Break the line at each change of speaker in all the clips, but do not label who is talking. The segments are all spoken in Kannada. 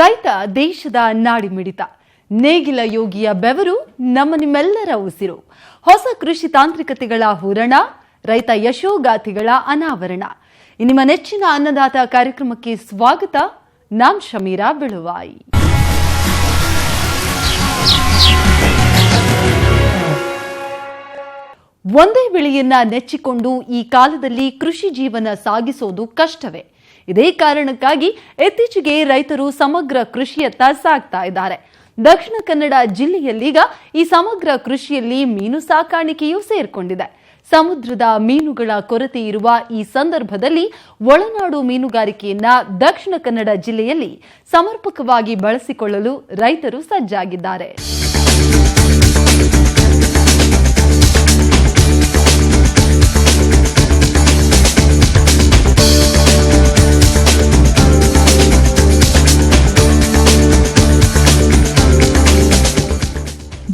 ರೈತ ದೇಶದ ನಾಡಿಮಿಡಿತ. ನೇಗಿಲ ಯೋಗಿಯ ಬೆವರು ನಮ್ಮ ನಿಮ್ಮೆಲ್ಲರ ಉಸಿರು. ಹೊಸ ಕೃಷಿ ತಾಂತ್ರಿಕತೆಗಳ ಹೂರಣ, ರೈತ ಯಶೋಗಾಥೆಗಳ ಅನಾವರಣ. ನಿಮ್ಮ ನೆಚ್ಚಿನ ಅನ್ನದಾತ ಕಾರ್ಯಕ್ರಮಕ್ಕೆ ಸ್ವಾಗತ. ನಾನ್ ಶಮೀರಾ ಬೆಳುವಾಯಿ. ಒಂದೇ ಬೆಳೆಯನ್ನ ನೆಚ್ಚಿಕೊಂಡು ಈ ಕಾಲದಲ್ಲಿ ಕೃಷಿ ಜೀವನ ಸಾಗಿಸೋದು ಕಷ್ಟವೇ. ಇದೇ ಕಾರಣಕ್ಕಾಗಿ ಇತ್ತೀಚೆಗೆ ರೈತರು ಸಮಗ್ರ ಕೃಷಿಯತ್ತ ಸಾಗ್ತಾ ಇದ್ದಾರೆ. ದಕ್ಷಿಣ ಕನ್ನಡ ಜಿಲ್ಲೆಯಲ್ಲೀಗ ಈ ಸಮಗ್ರ ಕೃಷಿಯಲ್ಲಿ ಮೀನು ಸಾಕಾಣಿಕೆಯೂ ಸೇರ್ಕೊಂಡಿದೆ. ಸಮುದ್ರದ ಮೀನುಗಳ ಕೊರತೆ ಇರುವ ಈ ಸಂದರ್ಭದಲ್ಲಿ ಒಳನಾಡು ಮೀನುಗಾರಿಕೆಯನ್ನ ದಕ್ಷಿಣ ಕನ್ನಡ ಜಿಲ್ಲೆಯಲ್ಲಿ ಸಮರ್ಪಕವಾಗಿ ಬಳಸಿಕೊಳ್ಳಲು ರೈತರು ಸಜ್ಜಾಗಿದ್ದಾರೆ.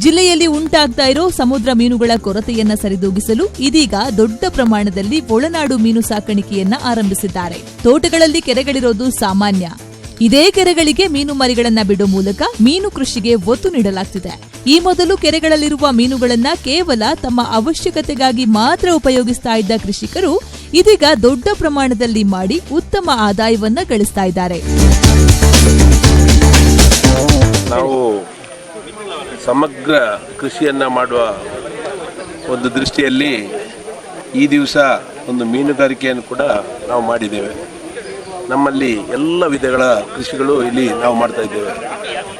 ಜಿಲ್ಲೆಯಲ್ಲಿ ಉಂಟಾಗ್ತಾ ಇರೋ ಸಮುದ್ರ ಮೀನುಗಳ ಕೊರತೆಯನ್ನ ಸರಿದೂಗಿಸಲು ಇದೀಗ ದೊಡ್ಡ ಪ್ರಮಾಣದಲ್ಲಿ ಒಳನಾಡು ಮೀನು ಸಾಕಾಣಿಕೆಯನ್ನ ಆರಂಭಿಸಿದ್ದಾರೆ. ತೋಟಗಳಲ್ಲಿ ಕೆರೆಗಳಿರೋದು ಸಾಮಾನ್ಯ. ಇದೇ ಕೆರೆಗಳಿಗೆ ಮೀನು ಮರಿಗಳನ್ನ ಬಿಡುವ ಮೂಲಕ ಮೀನು ಕೃಷಿಗೆ ಒತ್ತು ನೀಡಲಾಗ್ತಿದೆ. ಈ ಮೊದಲು ಕೆರೆಗಳಲ್ಲಿರುವ ಮೀನುಗಳನ್ನ ಕೇವಲ ತಮ್ಮ ಅವಶ್ಯಕತೆಗಾಗಿ ಮಾತ್ರ ಉಪಯೋಗಿಸ್ತಾ ಇದ್ದ ಕೃಷಿಕರು ಇದೀಗ ದೊಡ್ಡ ಪ್ರಮಾಣದಲ್ಲಿ ಮಾಡಿ ಉತ್ತಮ ಆದಾಯವನ್ನ ಗಳಿಸ್ತಾ ಇದ್ದಾರೆ.
ಸಮಗ್ರ ಕೃಷಿಯನ್ನ ಮಾಡುವ ಒಂದು ದೃಷ್ಟಿಯಲ್ಲಿ ಈ ದಿವಸ ಒಂದು ಮೀನುಗಾರಿಕೆಯನ್ನು ಕೂಡ ನಾವು ಮಾಡಿದ್ದೇವೆ. ನಮ್ಮಲ್ಲಿ ಎಲ್ಲ ವಿಧಗಳ ಕೃಷಿಗಳು ಇಲ್ಲಿ ನಾವು ಮಾಡ್ತಾ ಇದ್ದೇವೆ.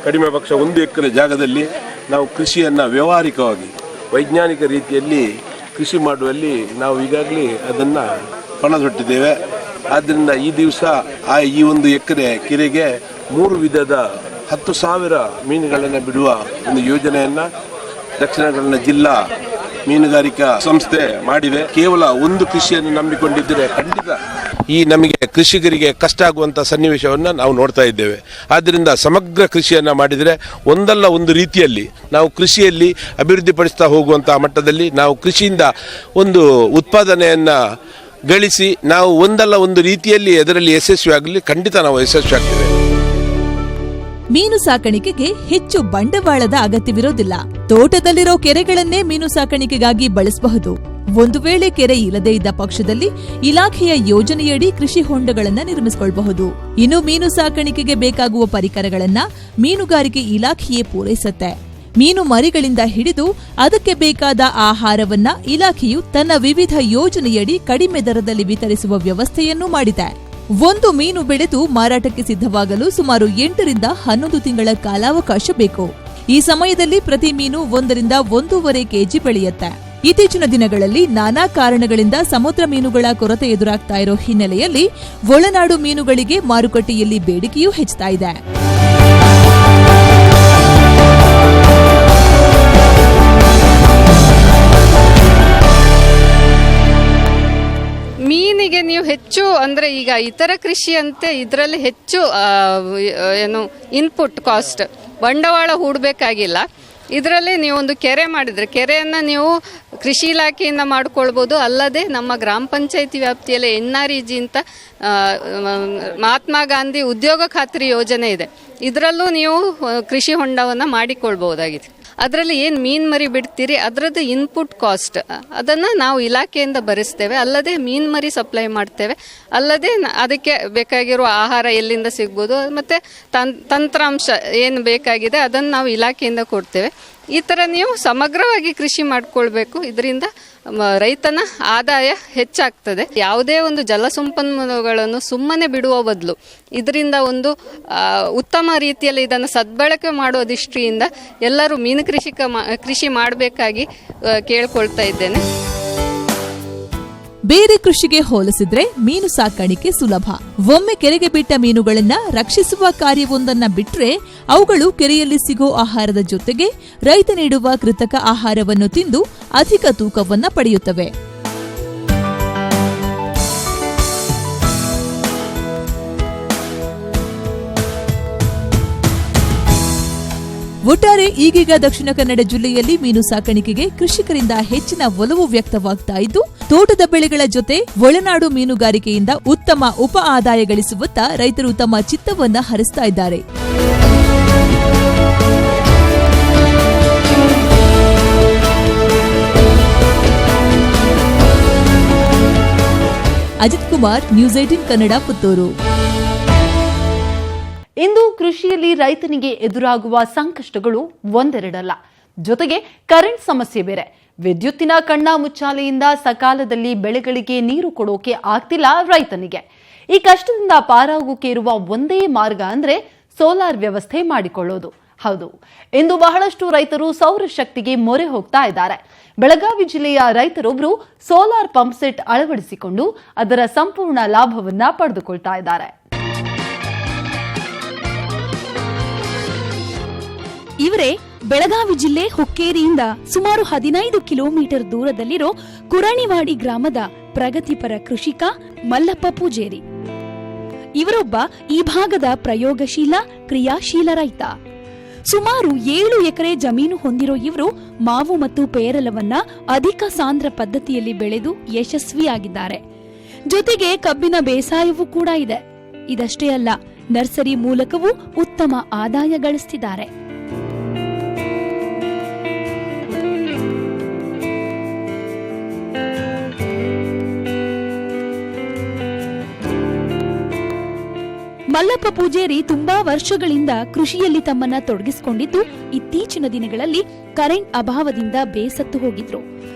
ಕಡಿಮೆ ಪಕ್ಷ 1 ಎಕರೆ ಜಾಗದಲ್ಲಿ ನಾವು ಕೃಷಿಯನ್ನು ವ್ಯಾವಹಾರಿಕವಾಗಿ ವೈಜ್ಞಾನಿಕ ರೀತಿಯಲ್ಲಿ ಕೃಷಿ ಮಾಡುವಲ್ಲಿ ನಾವು ಈಗಾಗಲೇ ಅದನ್ನು ಪಣದೊಟ್ಟಿದ್ದೇವೆ. ಆದ್ದರಿಂದ ಈ ದಿವಸ ಈ 1 ಎಕರೆ ಕೆರೆಗೆ 3 ವಿಧದ 10,000 ಮೀನುಗಳನ್ನು ಬಿಡುವ ಒಂದು ಯೋಜನೆಯನ್ನ ದಕ್ಷಿಣ ಕನ್ನಡ ಜಿಲ್ಲಾ ಮೀನುಗಾರಿಕಾ ಸಂಸ್ಥೆ ಮಾಡಿದೆ. ಕೇವಲ ಒಂದು ಕೃಷಿಯನ್ನು ನಂಬಿಕೊಂಡಿದ್ದರೆ ಖಂಡಿತ ಈ ನಮಗೆ ಕೃಷಿಕರಿಗೆ ಕಷ್ಟ ಆಗುವಂಥ ಸನ್ನಿವೇಶವನ್ನು ನಾವು ನೋಡ್ತಾ ಇದ್ದೇವೆ. ಆದ್ದರಿಂದ ಸಮಗ್ರ ಕೃಷಿಯನ್ನು ಮಾಡಿದರೆ ಒಂದಲ್ಲ ಒಂದು ರೀತಿಯಲ್ಲಿ ನಾವು ಕೃಷಿಯಲ್ಲಿ ಅಭಿವೃದ್ಧಿಪಡಿಸ್ತಾ ಹೋಗುವಂಥ ಮಟ್ಟದಲ್ಲಿ ನಾವು ಕೃಷಿಯಿಂದ ಒಂದು ಉತ್ಪಾದನೆಯನ್ನು ಗಳಿಸಿ ನಾವು ಒಂದಲ್ಲ ಒಂದು ರೀತಿಯಲ್ಲಿ ಅದರಲ್ಲಿ ಯಶಸ್ವಿಯಾಗಲಿ ಖಂಡಿತ ನಾವು ಯಶಸ್ವಿ ಆಗ್ತೇವೆ.
ಮೀನು ಸಾಕಾಣಿಕೆಗೆ ಹೆಚ್ಚು ಬಂಡವಾಳದ ಅಗತ್ಯವಿರೋದಿಲ್ಲ. ತೋಟದಲ್ಲಿರೋ ಕೆರೆಗಳನ್ನೇ ಮೀನು ಸಾಕಾಣಿಕೆಗಾಗಿ ಬಳಸಬಹುದು. ಒಂದು ವೇಳೆ ಕೆರೆ ಇಲ್ಲದೇ ಇದ್ದ ಪಕ್ಷದಲ್ಲಿ ಇಲಾಖೆಯ ಯೋಜನೆಯಡಿ ಕೃಷಿ ಹೊಂಡಗಳನ್ನು ನಿರ್ಮಿಸಿಕೊಳ್ಳಬಹುದು. ಇನ್ನು ಮೀನು ಸಾಕಾಣಿಕೆಗೆ ಬೇಕಾಗುವ ಪರಿಕರಗಳನ್ನ ಮೀನುಗಾರಿಕೆ ಇಲಾಖೆಯೇ ಪೂರೈಸುತ್ತೆ. ಮೀನು ಮರಿಗಳಿಂದ ಹಿಡಿದು ಅದಕ್ಕೆ ಬೇಕಾದ ಆಹಾರವನ್ನ ಇಲಾಖೆಯು ತನ್ನ ವಿವಿಧ ಯೋಜನೆಯಡಿ ಕಡಿಮೆ ದರದಲ್ಲಿ ವಿತರಿಸುವ ವ್ಯವಸ್ಥೆಯನ್ನೂ ಮಾಡಿದೆ. ಒಂದು ಮೀನು ಬೆಳೆದು ಮಾರಾಟಕ್ಕೆ ಸಿದ್ಧವಾಗಲು ಸುಮಾರು 8 ರಿಂದ 11 ತಿಂಗಳ ಕಾಲಾವಕಾಶ ಬೇಕು. ಈ ಸಮಯದಲ್ಲಿ ಪ್ರತಿ ಮೀನು 1 ರಿಂದ 1.5 ಕೆಜಿ ಬೆಳೆಯುತ್ತೆ. ಇತ್ತೀಚಿನ ದಿನಗಳಲ್ಲಿ ನಾನಾ ಕಾರಣಗಳಿಂದ ಸಮುದ್ರ ಮೀನುಗಳ ಕೊರತೆ ಎದುರಾಗ್ತಾ ಇರೋ ಹಿನ್ನೆಲೆಯಲ್ಲಿ ಒಳನಾಡು ಮೀನುಗಳಿಗೆ ಮಾರುಕಟ್ಟೆಯಲ್ಲಿ ಬೇಡಿಕೆಯೂ ಹೆಚ್ಚುತ್ತಾ ಇದೆ.
ಮೀನಿಗೆ ನೀವು ಹೆಚ್ಚು ಅಂದರೆ ಈಗ ಇತರ ಕೃಷಿ ಅಂತೆ ಇದರಲ್ಲಿ ಹೆಚ್ಚು ಇನ್ಪುಟ್ ಕಾಸ್ಟ್ ಬಂಡವಾಳ ಹೂಡಬೇಕಾಗಿಲ್ಲ. ಇದರಲ್ಲಿ ನೀವು ಒಂದು ಕೆರೆ ಮಾಡಿದರೆ ಕೆರೆಯನ್ನು ನೀವು ಕೃಷಿ ಇಲಾಖೆಯಿಂದ ಮಾಡಿಕೊಳ್ಬೋದು. ಅಲ್ಲದೆ ನಮ್ಮ ಗ್ರಾಮ ಪಂಚಾಯಿತಿ ವ್ಯಾಪ್ತಿಯಲ್ಲಿ NREG ಅಂತ ಮಹಾತ್ಮ ಗಾಂಧಿ ಉದ್ಯೋಗ ಖಾತ್ರಿ ಯೋಜನೆ ಇದೆ. ಇದರಲ್ಲೂ ನೀವು ಕೃಷಿ ಹೊಂಡವನ್ನು ಮಾಡಿಕೊಳ್ಬಹುದಾಗಿದೆ. ಅದರಲ್ಲಿ ಏನು ಮೀನು ಮರಿ ಬಿಡ್ತೀರಿ ಅದರದ್ದು ಇನ್ಪುಟ್ ಕಾಸ್ಟ್ ಅದನ್ನು ನಾವು ಇಲಾಖೆಯಿಂದ ಭರಿಸ್ತೇವೆ. ಅಲ್ಲದೆ ಮೀನು ಮರಿ ಸಪ್ಲೈ ಮಾಡ್ತೇವೆ. ಅಲ್ಲದೆ ಅದಕ್ಕೆ ಬೇಕಾಗಿರುವ ಆಹಾರ ಎಲ್ಲಿಂದ ಸಿಗ್ಬೋದು ಮತ್ತು ತಂತ್ರಾಂಶ ಏನು ಬೇಕಾಗಿದೆ ಅದನ್ನು ನಾವು ಇಲಾಖೆಯಿಂದ ಕೊಡ್ತೇವೆ. ಈ ಥರ ನೀವು ಸಮಗ್ರವಾಗಿ ಕೃಷಿ ಮಾಡಿಕೊಳ್ಬೇಕು. ಇದರಿಂದ ರೈತನ ಆದಾಯ ಹೆಚ್ಚಾಗ್ತದೆ. ಯಾವುದೇ ಒಂದು ಜಲಸಂಪನ್ಮೂಲಗಳನ್ನು ಸುಮ್ಮನೆ ಬಿಡುವ ಬದಲು ಇದರಿಂದ ಒಂದು ಉತ್ತಮ ರೀತಿಯಲ್ಲಿ ಇದನ್ನು ಸದ್ಬಳಕೆ ಮಾಡುವ ದೃಷ್ಟಿಯಿಂದ ಎಲ್ಲರೂ ಮೀನು ಕೃಷಿ ಮಾಡಬೇಕಾಗಿ ಕೇಳ್ಕೊಳ್ತಾ ಇದ್ದೇನೆ.
ಬೇರೆ ಕೃಷಿಗೆ ಹೋಲಿಸಿದ್ರೆ ಮೀನು ಸಾಕಾಣಿಕೆ ಸುಲಭ. ಒಮ್ಮೆ ಕೆರೆಗೆ ಬಿಟ್ಟ ಮೀನುಗಳನ್ನ ರಕ್ಷಿಸುವ ಕಾರ್ಯವೊಂದನ್ನ ಬಿಟ್ರೆ ಅವುಗಳು ಕೆರೆಯಲ್ಲಿ ಸಿಗೋ ಆಹಾರದ ಜೊತೆಗೆ ರೈತ ನೀಡುವ ಕೃತಕ ಆಹಾರವನ್ನು ತಿಂದು ಅಧಿಕ ತೂಕವನ್ನ ಪಡೆಯುತ್ತವೆ. ಒಟ್ಟಾರೆ ಈಗೀಗ ದಕ್ಷಿಣ ಕನ್ನಡ ಜಿಲ್ಲೆಯಲ್ಲಿ ಮೀನು ಸಾಕಾಣಿಕೆಗೆ ಕೃಷಿಕರಿಂದ ಹೆಚ್ಚಿನ ಒಲವು ವ್ಯಕ್ತವಾಗ್ತಾ ಇದ್ದು, ತೋಟದ ಬೆಳೆಗಳ ಜೊತೆ ಒಳನಾಡು ಮೀನುಗಾರಿಕೆಯಿಂದ ಉತ್ತಮ ಉಪ ಆದಾಯ ಗಳಿಸುವತ್ತ ರೈತರು ತಮ್ಮ ಚಿತ್ತವನ್ನ ಹರಿಸ್ತಾ ಇದ್ದಾರೆ. ಅಜಿತ್ ಕುಮಾರ್, ನ್ಯೂಸ್ 18 ಕನ್ನಡ, ಪುತ್ತೂರು.
ಇಂದು ಕೃಷಿಯಲ್ಲಿ ರೈತನಿಗೆ ಎದುರಾಗುವ ಸಂಕಷ್ಟಗಳು ಒಂದೆರಡಲ್ಲ. ಜೊತೆಗೆ ಕರೆಂಟ್ ಸಮಸ್ಯೆ ಬೇರೆ. ವಿದ್ಯುತ್ತಿನ ಕಣ್ಣ ಮುಚ್ಚಾಲೆಯಿಂದ ಸಕಾಲದಲ್ಲಿ ಬೆಳೆಗಳಿಗೆ ನೀರು ಕೊಡೋಕೆ ಆಗ್ತಿಲ್ಲ ರೈತನಿಗೆ. ಈ ಕಷ್ಟದಿಂದ ಪಾರಾಗೋಕೆ ಇರುವ ಒಂದೇ ಮಾರ್ಗ ಅಂದ್ರೆ ಸೋಲಾರ್ ವ್ಯವಸ್ಥೆ ಮಾಡಿಕೊಳ್ಳೋದು. ಹೌದು, ಇಂದು ಬಹಳಷ್ಟು ರೈತರು ಸೌರಶಕ್ತಿಗೆ ಮೊರೆ ಹೋಗ್ತಾ ಇದ್ದಾರೆ. ಬೆಳಗಾವಿ ಜಿಲ್ಲೆಯ ರೈತರೊಬ್ಬರು ಸೋಲಾರ್ ಪಂಪ್ ಸೆಟ್ ಅಳವಡಿಸಿಕೊಂಡು ಅದರ ಸಂಪೂರ್ಣ ಲಾಭವನ್ನ ಪಡೆದುಕೊಳ್ತಾ ಇದ್ದಾರೆ.
ಇವರೇ ಬೆಳಗಾವಿ ಜಿಲ್ಲೆ ಹುಕ್ಕೇರಿಯಿಂದ ಸುಮಾರು 15 ಕಿಲೋಮೀಟರ್ ದೂರದಲ್ಲಿರೋ ಕುರಣಿವಾಡಿ ಗ್ರಾಮದ ಪ್ರಗತಿಪರ ಕೃಷಿಕ ಮಲ್ಲಪ್ಪ ಪೂಜೇರಿ. ಇವರೊಬ್ಬ ಈ ಭಾಗದ ಪ್ರಯೋಗಶೀಲ ಕ್ರಿಯಾಶೀಲ ರೈತ. ಸುಮಾರು 7 ಎಕರೆ ಜಮೀನು ಹೊಂದಿರೋ ಇವರು ಮಾವು ಮತ್ತು ಪೇರಲವನ್ನ ಅಧಿಕ ಸಾಂದ್ರ ಪದ್ಧತಿಯಲ್ಲಿ ಬೆಳೆದು ಯಶಸ್ವಿಯಾಗಿದ್ದಾರೆ. ಜೊತೆಗೆ ಕಬ್ಬಿನ ಬೇಸಾಯವೂ ಕೂಡ ಇದೆ. ಇದಷ್ಟೇ ಅಲ್ಲ, ನರ್ಸರಿ ಮೂಲಕವೂ ಉತ್ತಮ ಆದಾಯ ಗಳಿಸುತ್ತಿದ್ದಾರೆ. ಮಲ್ಲಪ್ಪ ಪೂಜೇರಿ ತುಂಬಾ ವರ್ಷಗಳಿಂದ ಕೃಷಿಯಲ್ಲಿ ತಮ್ಮನ್ನ ತೊಡಗಿಸಿಕೊಂಡಿದ್ದು, ಇತ್ತೀಚಿನ ದಿನಗಳಲ್ಲಿ ಕರೆಂಟ್ ಅಭಾವದಿಂದ ಬೇಸತ್ತು ಹೋಗಿದ್ರು.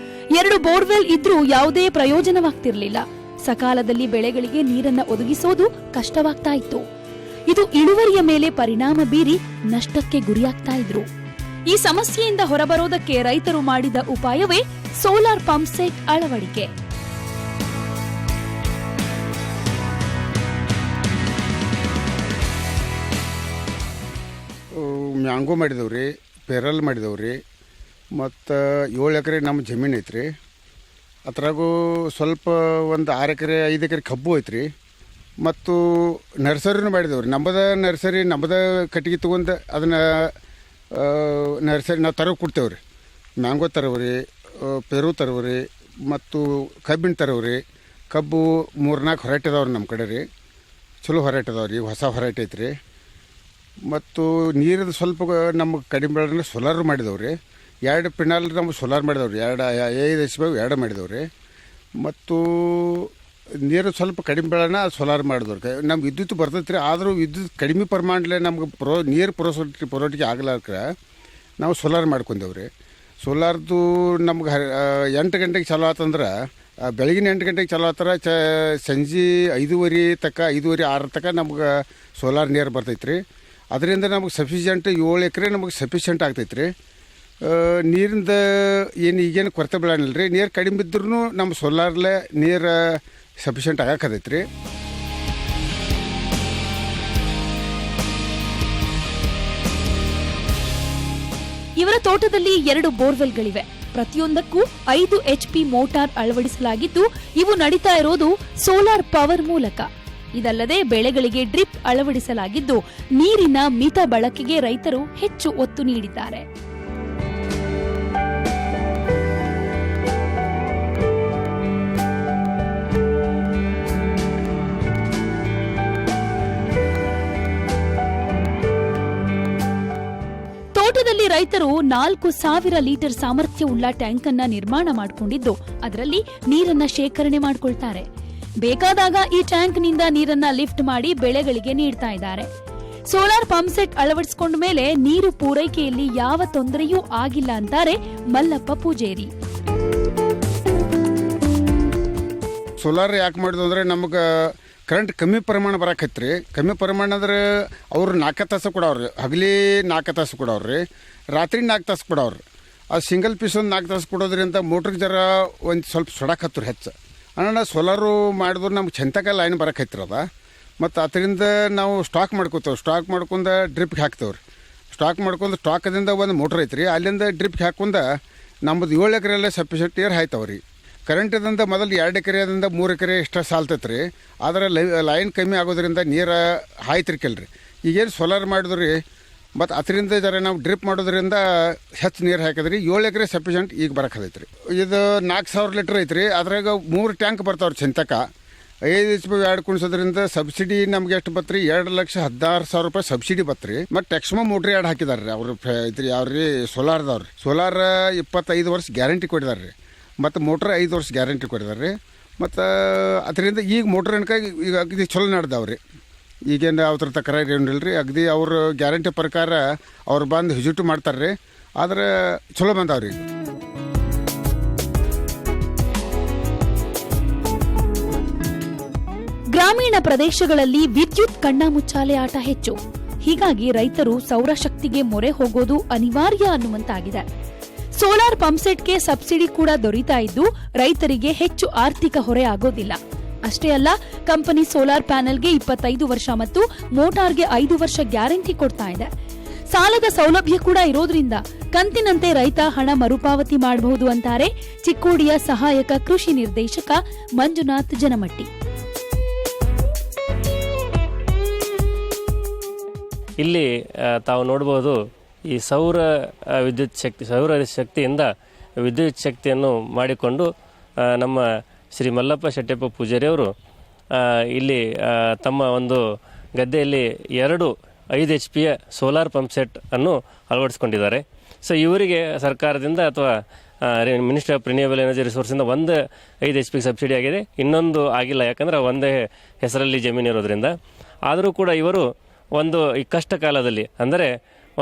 2 ಬೋರ್ವೆಲ್ ಇದ್ರೂ ಯಾವುದೇ ಪ್ರಯೋಜನವಾಗ್ತಿರ್ಲಿಲ್ಲ. ಸಕಾಲದಲ್ಲಿ ಬೆಳೆಗಳಿಗೆ ನೀರನ್ನ ಒದಗಿಸೋದು ಕಷ್ಟವಾಗ್ತಾ ಇತ್ತು. ಇದು ಇಳುವರಿಯ ಮೇಲೆ ಪರಿಣಾಮ ಬೀರಿ ನಷ್ಟಕ್ಕೆ ಗುರಿಯಾಗ್ತಾ ಇದ್ರು. ಈ ಸಮಸ್ಯೆಯಿಂದ ಹೊರಬರೋದಕ್ಕೆ ರೈತರು ಮಾಡಿದ ಉಪಾಯವೇ ಸೋಲಾರ್ ಪಂಪ್ ಸೆಟ್ ಅಳವಡಿಕೆ.
ಮ್ಯಾಂಗೋ ಮಾಡಿದವ್ರಿ, ಪೇರಲ್ ಮಾಡಿದವ್ರಿ, ಮತ್ತು 7 ಎಕರೆ ನಮ್ಮ ಜಮೀನು ಐತ್ರಿ. ಅದ್ರಾಗೂ ಸ್ವಲ್ಪ ಒಂದು 6 ಎಕರೆ 5 ಎಕರೆ ಕಬ್ಬು ಐತ್ರಿ. ಮತ್ತು ನರ್ಸರಿನೂ ಮಾಡಿದವ್ರಿ. ನಮ್ಮದ ಕಟ್ಟಿಗೆ ತೊಗೊಂಡು ಅದನ್ನು ನರ್ಸರಿ ನಾವು ತರವು ಕೊಡ್ತೇವ್ರಿ. ಮ್ಯಾಂಗೋ ತರವ್ರಿ, ಪೇರು ತರವ್ರಿ, ಮತ್ತು ಕಬ್ಬಿನ ತರವ್ರಿ. ಕಬ್ಬು 3-4 ಹೊರೈಟಿ ಅದಾವ್ರಿ ನಮ್ಮ ಕಡೆ ರೀ. ಚಲೋ ಹೊರೈಟಿ ಅದಾವ್ರಿ, ಹೊಸ ಹೊರೈಟಿ ಐತ್ರಿ. ಮತ್ತು ನೀರದು ಸ್ವಲ್ಪ ನಮಗೆ ಕಡಿಮೆ ಬೆಳೆ ಸೋಲಾರ್ ಮಾಡಿದವ್ರಿ. 2 ಪಿನಾಲ್ ನಮ್ಗೆ ಸೋಲಾರ್ ಮಾಡಿದವ್ರಿ. 5 HP 2 ಮಾಡಿದವ್ರಿ. ಮತ್ತು ನೀರು ಸ್ವಲ್ಪ ಕಡಿಮೆ ಬೆಳೆನ ಸೋಲಾರ್ ಮಾಡಿದವ್ರಿ. ನಮ್ಗೆ ವಿದ್ಯುತ್ ಬರ್ತೈತೆ ರೀ, ಆದರೂ ವಿದ್ಯುತ್ ಕಡಿಮೆ ಪ್ರಮಾಣದಲ್ಲಿ ನಮ್ಗೆ ನೀರು ಪುರೋಟಿಕೆ ಆಗ್ಲಾರ್ಕ ನಾವು ಸೋಲಾರ್ ಮಾಡ್ಕೊಂಡೇವ್ರಿ. ಸೋಲಾರ್ದು ನಮ್ಗೆ 8 ಗಂಟೆಗೆ ಚಾಲೂ ಆತಂದ್ರೆ ಬೆಳಗಿನ 8 ಗಂಟೆಗೆ ಚಾಲೂ ಆತರ ಸಂಜೆ 5:30 ತನಕ 5:30 6 ತನಕ ನಮ್ಗೆ ಸೋಲಾರ್ ನೀರು ಬರ್ತೈತೆ ರೀ. ಅದರಿಂದ ನಮಗೆ ಸಫಿಷಿಯೆಂಟ್ 7 ಎಕರೆ ನಮಗೆ ಸಫಿಷಿಯೆಂಟ್ ಆಗ್ತೈತೆ ರೀ. ನೀರಿಂದ ಈಗೇನು ಕೊರತೆ ಬೀಳಂಗಿಲ್ಲ ರೀ. ನೀರು ಕಡಿಮೆ ಬಿದ್ದರೂ ನಮ್ಮ ಸೋಲಾರ್ಲೆ ನೀರು ಸಫಿಷಿಯೆಂಟ್ ಆಗಕ್ಕದೈತೆ ರೀ.
ಇವರ ತೋಟದಲ್ಲಿ 2 ಬೋರ್ವೆಲ್ಗಳಿವೆ. ಪ್ರತಿಯೊಂದಕ್ಕೂ 5 HP ಮೋಟಾರ್ ಅಳವಡಿಸಲಾಗಿದ್ದು, ಇವು ನಡೀತಾ ಇರೋದು ಸೋಲಾರ್ ಪವರ್ ಮೂಲಕ. ಇದಲ್ಲದೆ ಬೆಳೆಗಳಿಗೆ ಡ್ರಿಪ್ ಅಳವಡಿಸಲಾಗಿದ್ದು, ನೀರಿನ ಮಿತ ಬಳಕೆಗೆ ರೈತರು ಹೆಚ್ಚು ಒತ್ತು ನೀಡಿದ್ದಾರೆ. ತೋಟದಲ್ಲಿ ರೈತರು 4,000 ಲೀಟರ್ ಸಾಮರ್ಥ್ಯವುಳ್ಳ ಟ್ಯಾಂಕ್ ಅನ್ನ ನಿರ್ಮಾಣ ಮಾಡಿಕೊಂಡಿದ್ದು, ಅದರಲ್ಲಿ ನೀರನ್ನ ಶೇಖರಣೆ ಮಾಡಿಕೊಳ್ತಾರೆ. ಬೇಕಾದಾಗ ಈ ಟ್ಯಾಂಕ್ನಿಂದ ನೀರನ್ನ ಲಿಫ್ಟ್ ಮಾಡಿ ಬೆಳೆಗಳಿಗೆ ನೀಡ್ತಾ ಇದ್ದಾರೆ. ಸೋಲಾರ್ ಪಂಪ್ ಸೆಟ್ ಅಳವಡಿಸಿಕೊಂಡ ಮೇಲೆ ನೀರು ಪೂರೈಕೆಯಲ್ಲಿ ಯಾವ ತೊಂದರೆಯೂ ಆಗಿಲ್ಲ ಅಂತಾರೆ ಮಲ್ಲಪ್ಪ ಪೂಜೇರಿ.
ಸೋಲಾರ್ ಯಾಕೆ ಮಾಡಿದ್ವು ಅಂದರೆ ನಮಗೆ ಕರೆಂಟ್ ಕಮ್ಮಿ ಪ್ರಮಾಣ ಬರಕೈತ್ರಿ. ಕಮ್ಮಿ ಪ್ರಮಾಣ ಅಂದ್ರೆ ಅವ್ರು 4 ತಾಸು ಕೊಡವ್ರಿ. ಹಗಲಿ 4 ತಾಸು ಕೊಡವ್ರಿ, ರಾತ್ರಿ 4 ತಾಸು ಕೊಡವ್ರಿ. ಅದು ಸಿಂಗಲ್ ಪೀಸ್ ಒಂದು 4 ತಾಸು ಕೊಡೋದ್ರಿಂದ ಮೋಟ್ರಿಗೆ ಜರ ಒಂದು ಸ್ವಲ್ಪ ಸೊಡಕತ್ತವ್ರಿ ಹೆಚ್ಚು. ಅಣ್ಣ ಸೋಲಾರು ಮಾಡಿದ್ರು ನಮ್ಗೆ ಚೆಂತಕ ಲೈನ್ ಬರಕೈತಿರದ. ಮತ್ತು ಅದರಿಂದ ನಾವು ಸ್ಟಾಕ್ ಮಾಡ್ಕೋತೇವೆ. ಸ್ಟಾಕ್ ಮಾಡ್ಕೊಂಡು ಡ್ರಿಪ್ಗೆ ಹಾಕ್ತೇವೆ ರೀ. ಸ್ಟಾಕ್ ಮಾಡ್ಕೊಂಡು ಸ್ಟಾಕದಿಂದ ಒಂದು ಮೋಟ್ರ್ ಐತ್ರಿ, ಅಲ್ಲಿಂದ ಡ್ರಿಪ್ಗೆ ಹಾಕೊಂಡು ನಮ್ಮದು 7 ಎಕರೆಯಲ್ಲೇ ಸಫಿಷಿಯೆಂಟ್ ನೀರು ಹಾಯ್ತಾವೆ ರೀ. ಕರೆಂಟಿಂದ ಮೊದಲು 2 ಎಕರೆದಿಂದ 3 ಎಕರೆ ಇಷ್ಟ ಸಾಲ್ತೈತೆ ರೀ. ಆದರೆ ಲೈನ್ ಕಮ್ಮಿ ಆಗೋದ್ರಿಂದ ನೀರು ಹಾಯ್ತಿರ್ಕಲ್ರಿ. ಈಗೇನು ಸೋಲಾರ್ ಮಾಡಿದ್ರಿ ಮತ್ತು ಅದರಿಂದ ಜರ ನಾವು ಡ್ರಿಪ್ ಮಾಡೋದ್ರಿಂದ ಹೆಚ್ಚು ನೀರು ಹಾಕಿದ್ರಿ 7 ಎಕರೆ ಸಫಿಷಿಯಂಟ್ ಈಗ ಬರಕದೈತೆ ರೀ. ಇದು 4000 ಲೀಟ್ರ್ ಐತ್ರಿ. ಅದ್ರಾಗ 3 ಟ್ಯಾಂಕ್ ಬರ್ತಾವ್ರಿ ಚಿಂತಕ. 5 HP ಆ್ಯಡ್ ಕುಣಿಸೋದ್ರಿಂದ ಸಬ್ಸಿಡಿ ನಮ್ಗೆ ಎಷ್ಟು ಬತ್ರಿ? 2,16,000 ರೂಪಾಯಿ ಸಬ್ಸಿಡಿ ಬತ್ರಿ. ಮತ್ತು ಟೆಕ್ಸ್ಮೋ ಮೋಟ್ರಿ ಆ್ಯಡ್ ಹಾಕಿದಾರೆ ರೀ ಅವ್ರು. ಇದ್ರಿ ಯಾವ್ರಿ ಸೋಲಾರ್ದವ್ರಿ. ಸೋಲಾರ್ 25 ವರ್ಷ ಗ್ಯಾರಂಟಿ ಕೊಟ್ಟಿದ್ದಾರೆ ರೀ. ಮತ್ತು ಮೋಟ್ರ್ 5 ವರ್ಷ ಗ್ಯಾರಂಟಿ ಕೊಟ್ಟಿದ್ದಾರೆ ರೀ. ಮತ್ತು ಅದರಿಂದ ಈಗ ಮೋಟ್ರ್ ಅನ್ಕ ಈಗ ಅಗದಿ ಚಲೋ ನಡೆದಾವ್ರಿ. ಈಗೇನು ಅವ್ರ ತಕರಾರು ಏನಿಲ್ಲ ರೀ. ಅಗದಿ ಅವ್ರ ಗ್ಯಾರಂಟಿ ಪ್ರಕಾರ ಅವ್ರು ಬಂದು ವಿಸಿಟ್ ಮಾಡ್ತಾರೆ ರೀ. ಆದ್ರೆ ಚಲೋ ಬಂದಾವ್ರಿ.
ಗ್ರಾಮೀಣ ಪ್ರದೇಶಗಳಲ್ಲಿ ವಿದ್ಯುತ್ ಕಣ್ಣಾಮುಚ್ಚಾಲೆ ಆಟ ಹೆಚ್ಚು. ಹೀಗಾಗಿ ರೈತರು ಸೌರಶಕ್ತಿಗೆ ಮೊರೆ ಹೋಗೋದು ಅನಿವಾರ್ಯ ಅನ್ನುವಂತಾಗಿದೆ. ಸೋಲಾರ್ ಪಂಪ್ಸೆಟ್ಗೆ ಸಬ್ಸಿಡಿ ಕೂಡ ದೊರೀತಾ ಇದ್ದು ರೈತರಿಗೆ ಹೆಚ್ಚು ಆರ್ಥಿಕ ಹೊರೆ ಆಗೋದಿಲ್ಲ. ಅಷ್ಟೇ ಅಲ್ಲ, ಕಂಪನಿ ಸೋಲಾರ್ ಪ್ಯಾನೆಲ್ಗೆ 25 ವರ್ಷ ಮತ್ತು ಮೋಟಾರ್ಗೆ 5 ವರ್ಷ ಗ್ಯಾರಂಟಿ ಕೊಡ್ತಾ ಇದೆ. ಸಾಲದ ಸೌಲಭ್ಯ ಕೂಡ ಇರೋದ್ರಿಂದ ಕಂತಿನಂತೆ ರೈತ ಹಣ ಮರುಪಾವತಿ ಮಾಡಬಹುದು ಅಂತಾರೆ ಚಿಕ್ಕೋಡಿಯ ಸಹಾಯಕ ಕೃಷಿ ನಿರ್ದೇಶಕ ಮಂಜುನಾಥ್ ಜನಮಟ್ಟಿ.
ಇಲ್ಲಿ ತಾವು ನೋಡಬಹುದು, ಈ ಸೌರ ಶಕ್ತಿಯಿಂದ ವಿದ್ಯುತ್ ಶಕ್ತಿಯನ್ನು ಮಾಡಿಕೊಂಡು ನಮ್ಮ ಶ್ರೀ ಮಲ್ಲಪ್ಪ ಶೆಟ್ಟಪ್ಪ ಪೂಜಾರಿ ಅವರು ಇಲ್ಲಿ ತಮ್ಮ ಒಂದು ಗದ್ದೆಯಲ್ಲಿ 2 5 HP ಸೋಲಾರ್ ಪಂಪ್ ಸೆಟ್ ಅನ್ನು ಅಳವಡಿಸಿಕೊಂಡಿದ್ದಾರೆ. ಸೊ ಇವರಿಗೆ ಸರ್ಕಾರದಿಂದ ಅಥವಾ ಮಿನಿಸ್ಟ್ರಿ ಆಫ್ ರಿನ್ಯೂಯಬಲ್ ಎನರ್ಜಿ ರಿಸೋರ್ಸಿಂದ 1 5 HP ಸಬ್ಸಿಡಿ ಆಗಿದೆ, ಇನ್ನೊಂದು ಆಗಿಲ್ಲ. ಯಾಕಂದರೆ ಒಂದೇ ಹೆಸರಲ್ಲಿ ಜಮೀನು ಇರೋದ್ರಿಂದ. ಆದರೂ ಕೂಡ ಇವರು ಒಂದು ಈ ಕಷ್ಟ ಕಾಲದಲ್ಲಿ, ಅಂದರೆ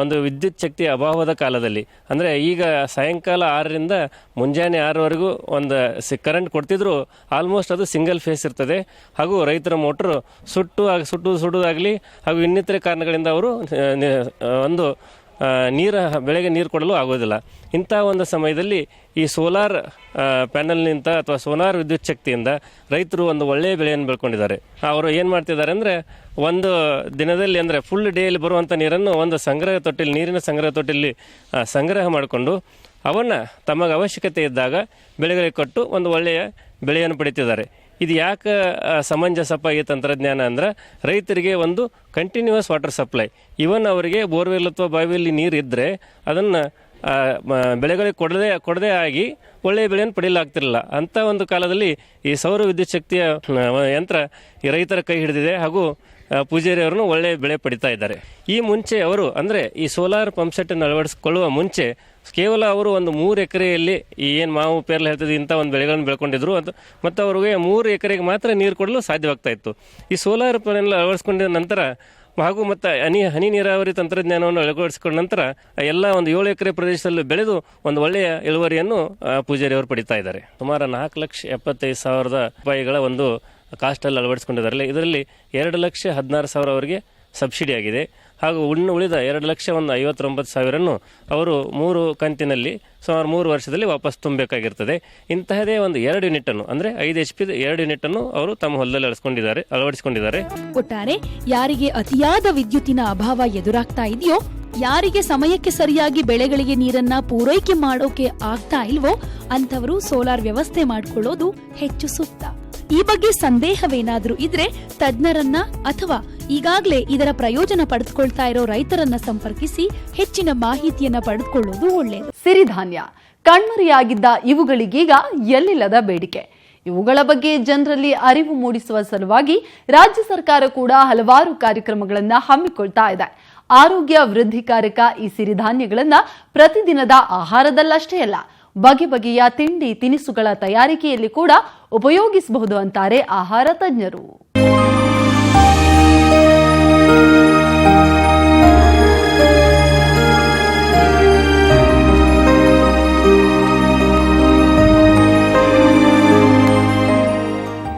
ಒಂದು ವಿದ್ಯುತ್ ಶಕ್ತಿ ಅಭಾವದ ಕಾಲದಲ್ಲಿ, ಅಂದರೆ ಈಗ ಸಾಯಂಕಾಲ 6ರಿಂದ ಮುಂಜಾನೆ 6ವರೆಗೂ ಒಂದು ಕರೆಂಟ್ ಕೊಡ್ತಿದ್ರು. ಆಲ್ಮೋಸ್ಟ್ ಅದು ಸಿಂಗಲ್ ಫೇಸ್ ಇರ್ತದೆ. ಹಾಗೂ ರೈತರ ಮೋಟ್ರು ಸುಡುವುದಾಗಲಿ ಹಾಗೂ ಇನ್ನಿತರೆ ಕಾರಣಗಳಿಂದ ಅವರು ಒಂದು ಬೆಳೆಗೆ ನೀರು ಕೊಡಲು ಆಗೋದಿಲ್ಲ. ಇಂಥ ಒಂದು ಸಮಯದಲ್ಲಿ ಈ ಸೋಲಾರ್ ಪ್ಯಾನಲ್ನಿಂದ ಅಥವಾ ಸೋಲಾರ್ ವಿದ್ಯುತ್ ಶಕ್ತಿಯಿಂದ ರೈತರು ಒಂದು ಒಳ್ಳೆಯ ಬೆಳೆಯನ್ನು ಬೆಳ್ಕೊಂಡಿದ್ದಾರೆ. ಅವರು ಏನು ಮಾಡ್ತಿದ್ದಾರೆ ಅಂದರೆ, ಒಂದು ದಿನದಲ್ಲಿ ಅಂದರೆ ಫುಲ್ ಡೇಯಲ್ಲಿ ಬರುವಂಥ ನೀರನ್ನು ಒಂದು ನೀರಿನ ಸಂಗ್ರಹ ತೊಟ್ಟಿಲಿ ಸಂಗ್ರಹ ಮಾಡಿಕೊಂಡು ಅವನ್ನು ತಮಗೆ ಅವಶ್ಯಕತೆ ಇದ್ದಾಗ ಬೆಳೆಗಳಿಗೆ ಕೊಟ್ಟು ಒಂದು ಒಳ್ಳೆಯ ಬೆಳೆಯನ್ನು ಪಡಿತಿದ್ದಾರೆ. ಇದು ಯಾಕೆ ಸಮಂಜಸಪ್ಪ ಈ ತಂತ್ರಜ್ಞಾನ ಅಂದ್ರೆ, ರೈತರಿಗೆ ಒಂದು ಕಂಟಿನ್ಯೂಸ್ ವಾಟರ್ ಸಪ್ಲೈ. ಇವನ್ ಅವರಿಗೆ ಬೋರ್ವೆಲ್ ಅಥವಾ ಬಾವಿಯಲ್ಲಿ ನೀರು ಇದ್ದರೆ ಅದನ್ನು ಬೆಳೆಗಳಿಗೆ ಕೊಡದೇ ಆಗಿ ಒಳ್ಳೆಯ ಬೆಳೆಯನ್ನು ಪಡೆಯಲಾಗ್ತಿರಲಿಲ್ಲ. ಅಂಥ ಒಂದು ಕಾಲದಲ್ಲಿ ಈ ಸೌರ ವಿದ್ಯುತ್ ಶಕ್ತಿಯ ಯಂತ್ರ ಈ ರೈತರ ಕೈ ಹಿಡಿದಿದೆ. ಹಾಗೂ ಪೂಜಾರಿ ಅವರನ್ನು ಒಳ್ಳೆಯ ಬೆಳೆ ಪಡಿತಾ ಇದ್ದಾರೆ. ಈ ಮುಂಚೆ ಅವರು ಅಂದರೆ ಈ ಸೋಲಾರ್ ಪಂಪ್ಸೆಟ್ಟನ್ನು ಅಳವಡಿಸಿಕೊಳ್ಳುವ ಮುಂಚೆ ಕೇವಲ ಅವರು ಒಂದು 3 ಎಕರೆಯಲ್ಲಿ ಏನು ಮಾವು ಪೇರ್ಲೆ ಹೇಳ್ತಿದ್ದು ಇಂಥ ಒಂದು ಬೆಳೆಗಳನ್ನು ಬೆಳ್ಕೊಂಡಿದ್ರು. ಮತ್ತು ಅವ್ರಿಗೆ 3 ಎಕರೆಗೆ ಮಾತ್ರ ನೀರು ಕೊಡಲು ಸಾಧ್ಯವಾಗ್ತಾ ಇತ್ತು. ಈ ಸೋಲಾರ್ ಪ್ಯಾನೆಲ್ ಅಳವಡಿಸ್ಕೊಂಡಿದ ನಂತರ ಹಾಗೂ ಮತ್ತು ಹನಿ ನೀರಾವರಿ ತಂತ್ರಜ್ಞಾನವನ್ನು ಅಳವಡಿಸಿಕೊಂಡ ನಂತರ ಎಲ್ಲ ಒಂದು 7 ಎಕರೆ ಪ್ರದೇಶದಲ್ಲಿ ಬೆಳೆದು ಒಂದು ಒಳ್ಳೆಯ ಇಳುವರಿಯನ್ನು ಪೂಜಾರಿ ಅವರು ಪಡಿತಾ ಇದ್ದಾರೆ. ಸುಮಾರು 4,75,000 ರೂಪಾಯಿಗಳ ಒಂದು ಕಾಸ್ಟಲ್ಲಿ ಅಳವಡಿಸಿಕೊಂಡಿದ್ದಾರೆ. ಇದರಲ್ಲಿ 2,16,000 ಅವರಿಗೆ ಸಬ್ಸಿಡಿ ಆಗಿದೆ. ಹಾಗೂ ಉಳಿದ 2,59,000 ಅವರು 3 ಕಂತಿನಲ್ಲಿ ಸುಮಾರು 3 ವರ್ಷದಲ್ಲಿ ವಾಪಸ್ ತುಂಬಬೇಕಾಗಿರ್ತದೆ. ಇಂತಹದೇ ಒಂದು 2 ಯೂನಿಟನ್ನು ಅಂದರೆ 5 HP 2 ಯೂನಿಟನ್ನು ಅವರು ತಮ್ಮ ಹೊಲದಲ್ಲಿ ಅಳವಡಿಸಿಕೊಂಡಿದ್ದಾರೆ.
ಒಟ್ಟಾರೆ ಯಾರಿಗೆ ಅತಿಯಾದ ವಿದ್ಯುತ್ತಿನ ಅಭಾವ ಎದುರಾಗ್ತಾ ಇದೆಯೋ, ಯಾರಿಗೆ ಸಮಯಕ್ಕೆ ಸರಿಯಾಗಿ ಬೆಳೆಗಳಿಗೆ ನೀರನ್ನ ಪೂರೈಕೆ ಮಾಡೋಕೆ ಆಗ್ತಾ ಇಲ್ವೋ ಅಂತವರು ಸೋಲಾರ್ ವ್ಯವಸ್ಥೆ ಮಾಡಿಕೊಳ್ಳೋದು ಹೆಚ್ಚು ಸೂಕ್ತ. ಈ ಬಗ್ಗೆ ಸಂದೇಹವೇನಾದ್ರೂ ಇದ್ರೆ ತಜ್ಞರನ್ನ ಅಥವಾ ಈಗಾಗಲೇ ಇದರ ಪ್ರಯೋಜನ ಪಡೆದುಕೊಳ್ತಾ ಇರೋ ರೈತರನ್ನ ಸಂಪರ್ಕಿಸಿ ಹೆಚ್ಚಿನ ಮಾಹಿತಿಯನ್ನ ಪಡೆದುಕೊಳ್ಳೋದು ಒಳ್ಳೆಯದು.
ಸಿರಿಧಾನ್ಯ ಕಣ್ಮರೆಯಾಗಿದ್ದ ಇವುಗಳಿಗೀಗ ಎಲ್ಲಿಲ್ಲದ ಬೇಡಿಕೆ. ಇವುಗಳ ಬಗ್ಗೆ ಜನರಲ್ಲಿ ಅರಿವು ಮೂಡಿಸುವ ಸಲುವಾಗಿ ರಾಜ್ಯ ಸರ್ಕಾರ ಕೂಡ ಹಲವಾರು ಕಾರ್ಯಕ್ರಮಗಳನ್ನು ಹಮ್ಮಿಕೊಳ್ತಾ ಇದೆ. ಆರೋಗ್ಯ ವೃದ್ಧಿಕಾರಕ ಈ ಸಿರಿಧಾನ್ಯಗಳನ್ನ ಪ್ರತಿದಿನದ ಆಹಾರದಲ್ಲಷ್ಟೇ ಅಲ್ಲ, ಬಗೆ ಬಗೆಯ ತಿಂಡಿ ತಿನಿಸುಗಳ ತಯಾರಿಕೆಯಲ್ಲಿ ಕೂಡ ಉಪಯೋಗಿಸಬಹುದು ಅಂತಾರೆ ಆಹಾರ ತಜ್ಞರು.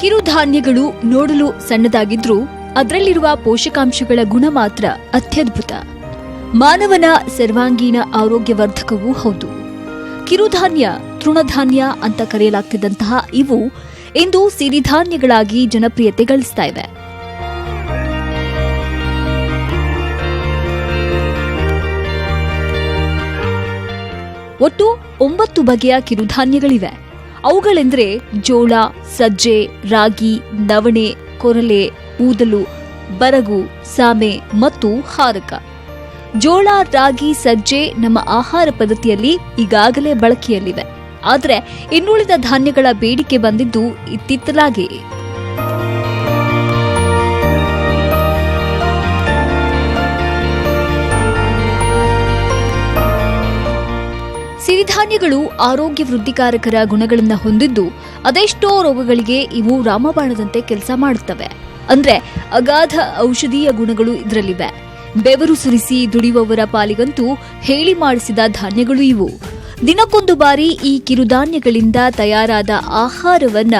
ಕಿರುಧಾನ್ಯಗಳು ನೋಡಲು ಸಣ್ಣದಾಗಿದ್ರೂ ಅದರಲ್ಲಿರುವ ಪೋಷಕಾಂಶಗಳ ಗುಣ ಮಾತ್ರ ಅತ್ಯದ್ಭುತ. ಮಾನವನ ಸರ್ವಾಂಗೀಣ ಆರೋಗ್ಯವರ್ಧಕವೂ ಹೌದು. ಕಿರುಧಾನ್ಯ, ತೃಣಧಾನ್ಯ ಅಂತ ಕರೆಯಲಾಗ್ತಿದ್ದಂತಹ ಇವು ಇಂದು ಸಿರಿಧಾನ್ಯಗಳಾಗಿ ಜನಪ್ರಿಯತೆ ಗಳಿಸ್ತಾ ಇವೆ. ಒಟ್ಟು 9 ಬಗೆಯ ಕಿರುಧಾನ್ಯಗಳಿವೆ. ಅವುಗಳೆಂದರೆ ಜೋಳ, ಸಜ್ಜೆ, ರಾಗಿ, ನವಣೆ, ಕೊರಲೆ, ಊದಲು, ಬರಗು, ಸಾಮೆ ಮತ್ತು ಹಾರಕ. ಜೋಳ, ರಾಗಿ, ಸಜ್ಜೆ ನಮ್ಮ ಆಹಾರ ಪದ್ಧತಿಯಲ್ಲಿ ಈಗಾಗಲೇ ಬಳಕೆಯಲ್ಲಿವೆ. ಆದರೆ ಇನ್ನುಳಿದ ಧಾನ್ಯಗಳ ಬೇಡಿಕೆ ಬಂದಿದ್ದು ಇತ್ತಿತ್ತಲಾಗಿ. ಸಿರಿಧಾನ್ಯಗಳು ಆರೋಗ್ಯ ವೃದ್ಧಿಕಾರಕರ ಗುಣಗಳನ್ನು ಹೊಂದಿದ್ದು ಅದೆಷ್ಟೋ ರೋಗಗಳಿಗೆ ಇವು ರಾಮಬಾಣದಂತೆ ಕೆಲಸ ಮಾಡುತ್ತವೆ. ಅಂದ್ರೆ ಅಗಾಧ ಔಷಧೀಯ ಗುಣಗಳು ಇದರಲ್ಲಿವೆ. ಬೆವರು ಸುರಿಸಿ ದುಡಿಯುವವರ ಪಾಲಿಗಂತೂ ಹೇಳಿ ಮಾಡಿಸಿದ ಧಾನ್ಯಗಳು ಇವು. ದಿನಕ್ಕೊಂದು ಬಾರಿ ಈ ಕಿರುಧಾನ್ಯಗಳಿಂದ ತಯಾರಾದ ಆಹಾರವನ್ನ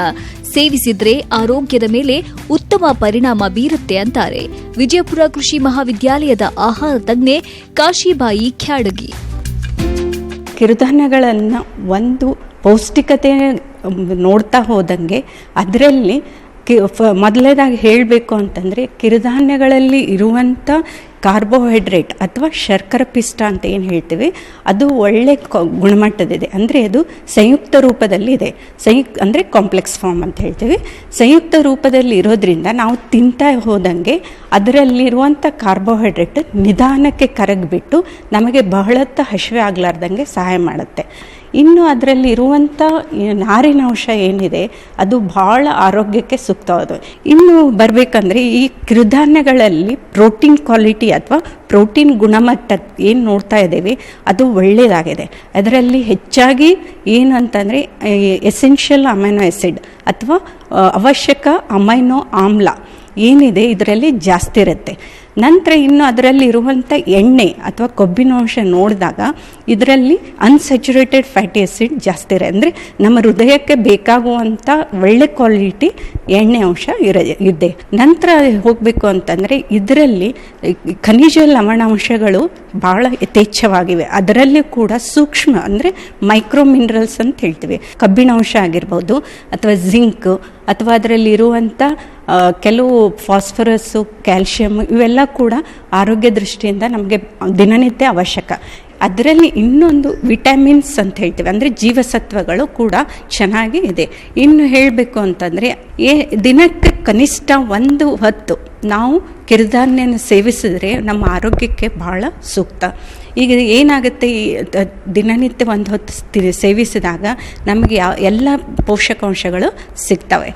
ಸೇವಿಸಿದ್ರೆ ಆರೋಗ್ಯದ ಮೇಲೆ ಉತ್ತಮ ಪರಿಣಾಮ ಬೀರುತ್ತೆ ಅಂತಾರೆ ವಿಜಯಪುರ ಕೃಷಿ ಮಹಾವಿದ್ಯಾಲಯದ ಆಹಾರ ತಜ್ಞೆ ಕಾಶಿಬಾಯಿ ಖ್ಯಾಡಗಿ.
ಕಿರುಧಾನ್ಯಗಳನ್ನು ಒಂದು ಪೌಷ್ಟಿಕತೆ ನೋಡ್ತಾ ಹೋದಂಗೆ ಅದರಲ್ಲಿ ಮೊದಲನೇದಾಗಿ ಹೇಳಬೇಕು ಅಂತಂದರೆ ಕಿರುಧಾನ್ಯಗಳಲ್ಲಿ ಇರುವಂಥ ಕಾರ್ಬೋಹೈಡ್ರೇಟ್ ಅಥವಾ ಶರ್ಕರ ಪಿಷ್ಟ ಅಂತ ಏನು ಹೇಳ್ತೀವಿ ಅದು ಒಳ್ಳೆ ಗುಣಮಟ್ಟದಿದೆ. ಅಂದರೆ ಅದು ಸಂಯುಕ್ತ ರೂಪದಲ್ಲಿ ಇದೆ. ಅಂದರೆ ಕಾಂಪ್ಲೆಕ್ಸ್ ಫಾರ್ಮ್ ಅಂತ ಹೇಳ್ತೀವಿ. ಸಂಯುಕ್ತ ರೂಪದಲ್ಲಿ ಇರೋದ್ರಿಂದ ನಾವು ತಿಂತಾ ಹೋದಂಗೆ ಅದರಲ್ಲಿರುವಂಥ ಕಾರ್ಬೋಹೈಡ್ರೇಟ್ ನಿಧಾನಕ್ಕೆ ಕರಗಿಬಿಟ್ಟು ನಮಗೆ ಬಹಳತ್ತ ಹಸಿವೆ ಆಗಲಾರ್ದಂಗೆ ಸಹಾಯ ಮಾಡುತ್ತೆ. ಇನ್ನು ಅದರಲ್ಲಿ ಇರುವಂಥ ನಾರಿನಾಂಶ ಏನಿದೆ ಅದು ಭಾಳ ಆರೋಗ್ಯಕ್ಕೆ ಸೂಕ್ತವಾದ. ಇನ್ನು ಬರಬೇಕಂದ್ರೆ ಈ ಕಿರುಧಾನ್ಯಗಳಲ್ಲಿ ಪ್ರೋಟೀನ್ ಕ್ವಾಲಿಟಿ ಅಥವಾ ಪ್ರೋಟೀನ್ ಗುಣಮಟ್ಟ ಏನು ನೋಡ್ತಾ ಇದ್ದೇವೆ ಅದು ಒಳ್ಳೆಯದಾಗಿದೆ. ಅದರಲ್ಲಿ ಹೆಚ್ಚಾಗಿ ಏನು ಅಂತಂದರೆ ಎಸೆನ್ಷಿಯಲ್ ಅಮೈನೋ ಆ್ಯಸಿಡ್ ಅಥವಾ ಅವಶ್ಯಕ ಅಮೈನೋ ಆಮ್ಲ ಏನಿದೆ ಇದರಲ್ಲಿ ಜಾಸ್ತಿ ಇರುತ್ತೆ. ನಂತರ ಇನ್ನು ಅದರಲ್ಲಿ ಇರುವಂಥ ಎಣ್ಣೆ ಅಥವಾ ಕೊಬ್ಬಿನಾಂಶ ನೋಡಿದಾಗ ಇದರಲ್ಲಿ ಅನ್ಸ್ಯಾಚುರೇಟೆಡ್ ಫ್ಯಾಟಿ ಆ್ಯಸಿಡ್ ಜಾಸ್ತಿ ಇದೆ. ಅಂದರೆ ನಮ್ಮ ಹೃದಯಕ್ಕೆ ಬೇಕಾಗುವಂಥ ಒಳ್ಳೆ ಕ್ವಾಲಿಟಿ ಎಣ್ಣೆ ಅಂಶ ಇದೆ. ನಂತರ ಹೋಗಬೇಕು ಅಂತಂದರೆ ಇದರಲ್ಲಿ ಖನಿಜ ಲವಣಾಂಶಗಳು ಭಾಳ ಯಥೇಚ್ಛವಾಗಿವೆ. ಅದರಲ್ಲಿ ಕೂಡ ಸೂಕ್ಷ್ಮ ಅಂದರೆ ಮೈಕ್ರೋ ಮಿನರಲ್ಸ್ ಅಂತ ಹೇಳ್ತೀವಿ. ಕಬ್ಬಿಣಾಂಶ ಆಗಿರ್ಬೋದು ಅಥವಾ ಜಿಂಕ್ ಅಥವಾ ಅದರಲ್ಲಿ ಇರುವಂಥ ಕೆಲವು ಫಾಸ್ಫರಸ್ಸು, ಕ್ಯಾಲ್ಶಿಯಮ್ ಇವೆಲ್ಲ ಕೂಡ ಆರೋಗ್ಯ ದೃಷ್ಟಿಯಿಂದ ನಮಗೆ ದಿನನಿತ್ಯ ಅವಶ್ಯಕ. ಅದರಲ್ಲಿ ಇನ್ನೊಂದು ವಿಟಮಿನ್ಸ್ ಅಂತ ಹೇಳ್ತೀವಿ, ಅಂದರೆ ಜೀವಸತ್ವಗಳು ಕೂಡ ಚೆನ್ನಾಗಿ ಇದೆ. ಇನ್ನು ಹೇಳಬೇಕು ಅಂತಂದರೆ ದಿನಕ್ಕೆ ಕನಿಷ್ಠ 1 ಹೊತ್ತು ನಾವು ಕಿರುಧಾನ್ಯನ ಸೇವಿಸಿದ್ರೆ ನಮ್ಮ ಆರೋಗ್ಯಕ್ಕೆ ಬಹಳ ಸೂಕ್ತ. ಈಗ ಏನಾಗುತ್ತೆ, ಈ ದಿನನಿತ್ಯ 1 ಹೊತ್ತು ಸೇವಿಸಿದಾಗ ನಮಗೆ ಎಲ್ಲ ಪೋಷಕಾಂಶಗಳು ಸಿಗ್ತವೆ.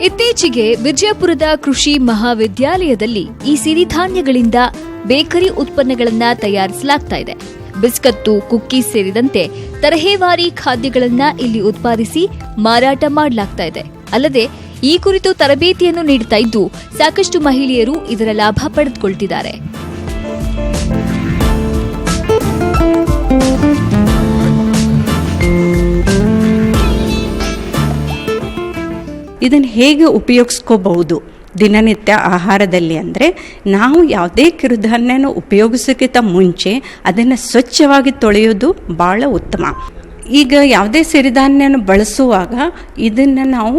ಇತ್ತೀಚೆಗೆ ವಿಜಯಪುರದ ಕೃಷಿ ಮಹಾವಿದ್ಯಾಲಯದಲ್ಲಿ ಈ ಸಿರಿಧಾನ್ಯಗಳಿಂದ ಬೇಕರಿ ಉತ್ಪನ್ನಗಳನ್ನ ತಯಾರಿಸಲಾಗ್ತಾ ಇದೆ. ಬಿಸ್ಕತ್ತು, ಕುಕ್ಕೀಸ್ ಸೇರಿದಂತೆ ತರಹೇವಾರಿ ಖಾದ್ಯಗಳನ್ನ ಇಲ್ಲಿ ಉತ್ಪಾದಿಸಿ ಮಾರಾಟ ಮಾಡಲಾಗ್ತಾ ಇದೆ. ಅಲ್ಲದೆ ಈ ಕುರಿತು ತರಬೇತಿಯನ್ನು ನೀಡುತ್ತಾ ಇದ್ದು ಸಾಕಷ್ಟು ಮಹಿಳೆಯರು ಇದರ ಲಾಭ ಪಡೆದುಕೊಳ್ತಿದ್ದಾರೆ.
ಇದನ್ನು ಹೇಗೆ ಉಪಯೋಗಿಸ್ಕೋಬಹುದು ದಿನನಿತ್ಯ ಆಹಾರದಲ್ಲಿ ಅಂದರೆ, ನಾವು ಯಾವುದೇ ಕಿರುಧಾನ್ಯನ ಉಪಯೋಗಿಸೋಕ್ಕಿಂತ ಮುಂಚೆ ಅದನ್ನು ಸ್ವಚ್ಛವಾಗಿ ತೊಳೆಯೋದು ಭಾಳ ಉತ್ತಮ. ಈಗ ಯಾವುದೇ ಸಿರಿಧಾನ್ಯನ ಬಳಸುವಾಗ ಇದನ್ನು ನಾವು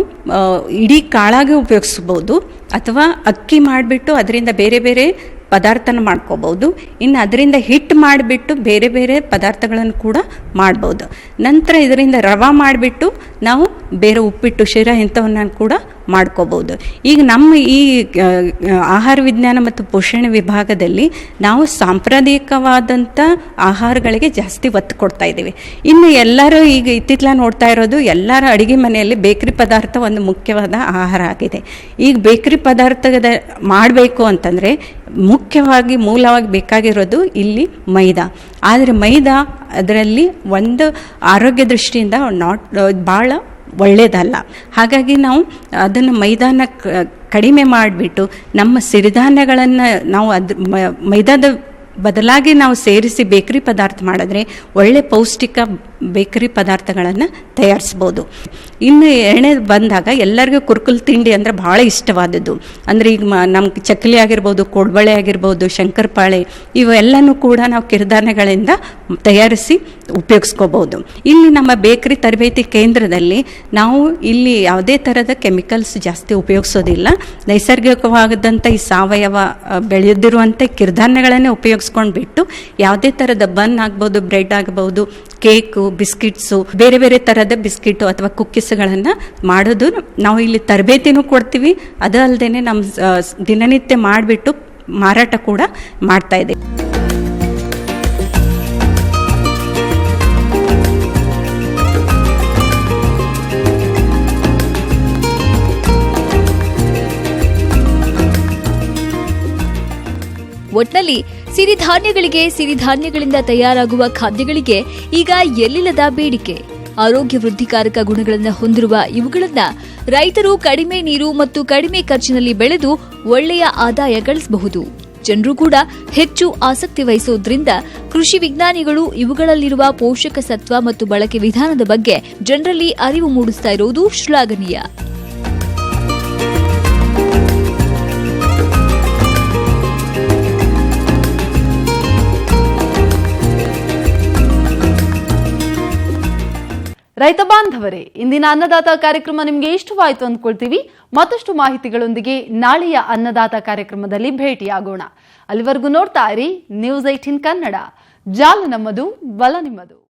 ಇಡೀ ಕಾಳಾಗಿ ಉಪಯೋಗಿಸ್ಬೋದು ಅಥವಾ ಅಕ್ಕಿ ಮಾಡಿಬಿಟ್ಟು ಅದರಿಂದ ಬೇರೆ ಬೇರೆ ಪದಾರ್ಥನ ಮಾಡ್ಕೋಬೋದು. ಇನ್ನು ಅದರಿಂದ ಹಿಟ್ಟು ಮಾಡಿಬಿಟ್ಟು ಬೇರೆ ಬೇರೆ ಪದಾರ್ಥಗಳನ್ನು ಕೂಡ ಮಾಡ್ಬೋದು. ನಂತರ ಇದರಿಂದ ರವೆ ಮಾಡಿಬಿಟ್ಟು ನಾವು ಬೇರೆ ಉಪ್ಪಿಟ್ಟು, ಶಿರಾ ಇಂಥವನ್ನ ಕೂಡ ಮಾಡ್ಕೋಬೋದು. ಈಗ ನಮ್ಮ ಈ ಆಹಾರ ವಿಜ್ಞಾನ ಮತ್ತು ಪೋಷಣೆ ವಿಭಾಗದಲ್ಲಿ ನಾವು ಸಾಂಪ್ರದಾಯಿಕವಾದಂಥ ಆಹಾರಗಳಿಗೆ ಜಾಸ್ತಿ ಒತ್ತು ಕೊಡ್ತಾ ಇದ್ದೀವಿ. ಇನ್ನು ಎಲ್ಲರೂ ಈಗ ಇತ್ತಿತ್ತಲ ನೋಡ್ತಾ ಇರೋದು ಎಲ್ಲರ ಅಡುಗೆ ಮನೆಯಲ್ಲಿ ಬೇಕರಿ ಪದಾರ್ಥ ಒಂದು ಮುಖ್ಯವಾದ ಆಹಾರ ಆಗಿದೆ. ಈಗ ಬೇಕರಿ ಪದಾರ್ಥದ ಮಾಡಬೇಕು ಅಂತಂದರೆ ಮುಖ್ಯವಾಗಿ ಮೂಲವಾಗಿ ಬೇಕಾಗಿರೋದು ಇಲ್ಲಿ ಮೈದಾ. ಆದರೆ ಮೈದಾ ಅದರಲ್ಲಿ ಒಂದು ಆರೋಗ್ಯ ದೃಷ್ಟಿಯಿಂದ ಭಾಳ ಒಳ್ಳೆಯದಲ್ಲ. ಹಾಗಾಗಿ ನಾವು ಅದನ್ನು ಮೈದಾನ ಕಡಿಮೆ ಮಾಡಿಬಿಟ್ಟು ನಮ್ಮ ಸಿರಿಧಾನ್ಯಗಳನ್ನು ನಾವು ಮೈದಾದ ಬದಲಾಗಿ ನಾವು ಸೇರಿಸಿ ಬೇಕರಿ ಪದಾರ್ಥ ಮಾಡಿದ್ರೆ ಒಳ್ಳೆ ಪೌಷ್ಟಿಕ ಬೇಕರಿ ಪದಾರ್ಥಗಳನ್ನು ತಯಾರಿಸ್ಬೋದು. ಇನ್ನು ಎರಡನೇದು ಬಂದಾಗ ಎಲ್ಲರಿಗೂ ಕುರುಕುಲು ತಿಂಡಿ ಅಂದರೆ ಭಾಳ ಇಷ್ಟವಾದದ್ದು. ಅಂದರೆ ಈಗ ನಮ್ಗೆ ಚಕ್ಕಲಿ ಆಗಿರ್ಬೋದು, ಕೋಡ್ಬಳೆ ಆಗಿರ್ಬೋದು, ಶಂಕರಪಾಳೆ ಇವೆಲ್ಲನೂ ಕೂಡ ನಾವು ಕಿರುಧಾನ್ಯಗಳಿಂದ ತಯಾರಿಸಿ ಉಪಯೋಗಿಸ್ಕೋಬೋದು. ಇಲ್ಲಿ ನಮ್ಮ ಬೇಕರಿ ತರಬೇತಿ ಕೇಂದ್ರದಲ್ಲಿ ನಾವು ಇಲ್ಲಿ ಯಾವುದೇ ಥರದ ಕೆಮಿಕಲ್ಸ್ ಜಾಸ್ತಿ ಉಪಯೋಗಿಸೋದಿಲ್ಲ. ನೈಸರ್ಗಿಕವಾದಂಥ ಈ ಸಾವಯವ ಬೆಳೆದಿರುವಂಥ ಕಿರುಧಾನ್ಯಗಳನ್ನೇ ಉಪಯೋಗಿಸ್ಕೊಂಡು ಬಿಟ್ಟು ಯಾವುದೇ ಥರದ ಬನ್ ಆಗ್ಬೋದು, ಬ್ರೆಡ್ ಆಗ್ಬೋದು, ಕೇಕು, ಬಿಸ್ಕಿಟ್ಸು, ಬೇರೆ ಬೇರೆ ಥರದ ಬಿಸ್ಕಿಟು ಅಥವಾ ಕುಕ್ಕೀಸ್ಗಳನ್ನು ಮಾಡೋದು ನಾವು ಇಲ್ಲಿ ತರಬೇತಿನೂ ಕೊಡ್ತೀವಿ. ಅದಲ್ಲದೆ ನಮ್ಮ ದಿನನಿತ್ಯ ಮಾಡಿಬಿಟ್ಟು ಮಾರಾಟ ಕೂಡ ಮಾಡ್ತಾ ಇದೆ.
ಒಟ್ನಲ್ಲಿ ಸಿರಿಧಾನ್ಯಗಳಿಗೆ, ಸಿರಿಧಾನ್ಯಗಳಿಂದ ತಯಾರಾಗುವ ಖಾದ್ಯಗಳಿಗೆ ಈಗ ಎಲ್ಲಿಲ್ಲದ ಬೇಡಿಕೆ. ಆರೋಗ್ಯ ವೃದ್ಧಿಕಾರಕ ಗುಣಗಳನ್ನು ಹೊಂದಿರುವ ಇವುಗಳನ್ನ ರೈತರು ಕಡಿಮೆ ನೀರು ಮತ್ತು ಕಡಿಮೆ ಖರ್ಚಿನಲ್ಲಿ ಬೆಳೆದು ಒಳ್ಳೆಯ ಆದಾಯ ಗಳಿಸಬಹುದು. ಜನರು ಕೂಡ ಹೆಚ್ಚು ಆಸಕ್ತಿ ವಹಿಸುವುದರಿಂದ ಕೃಷಿ ವಿಜ್ಞಾನಿಗಳು ಇವುಗಳಲ್ಲಿರುವ ಪೋಷಕ ಸತ್ವ ಮತ್ತು ಬಳಕೆ ವಿಧಾನದ ಬಗ್ಗೆ ಜನರಲ್ಲಿ ಅರಿವು ಮೂಡಿಸ್ತಾ ಇರುವುದು ಶ್ಲಾಘನೀಯ.
ರೈತ ಬಾಂಧವರೇ, ಇಂದಿನ ಅನ್ನದಾತ ಕಾರ್ಯಕ್ರಮ ನಿಮಗೆ ಇಷ್ಟವಾಯಿತು ಅಂದ್ಕೊಳ್ತೀವಿ. ಮತ್ತಷ್ಟು ಮಾಹಿತಿಗಳೊಂದಿಗೆ ನಾಳೆಯ ಅನ್ನದಾತ ಕಾರ್ಯಕ್ರಮದಲ್ಲಿ ಭೇಟಿಯಾಗೋಣ. ಅಲ್ಲಿವರೆಗೂ ನೋಡ್ತಾ ಇರಿ News 18 ಕನ್ನಡ. ಜಾಲ ನಮ್ಮದು, ಬಲ ನಿಮ್ಮದು.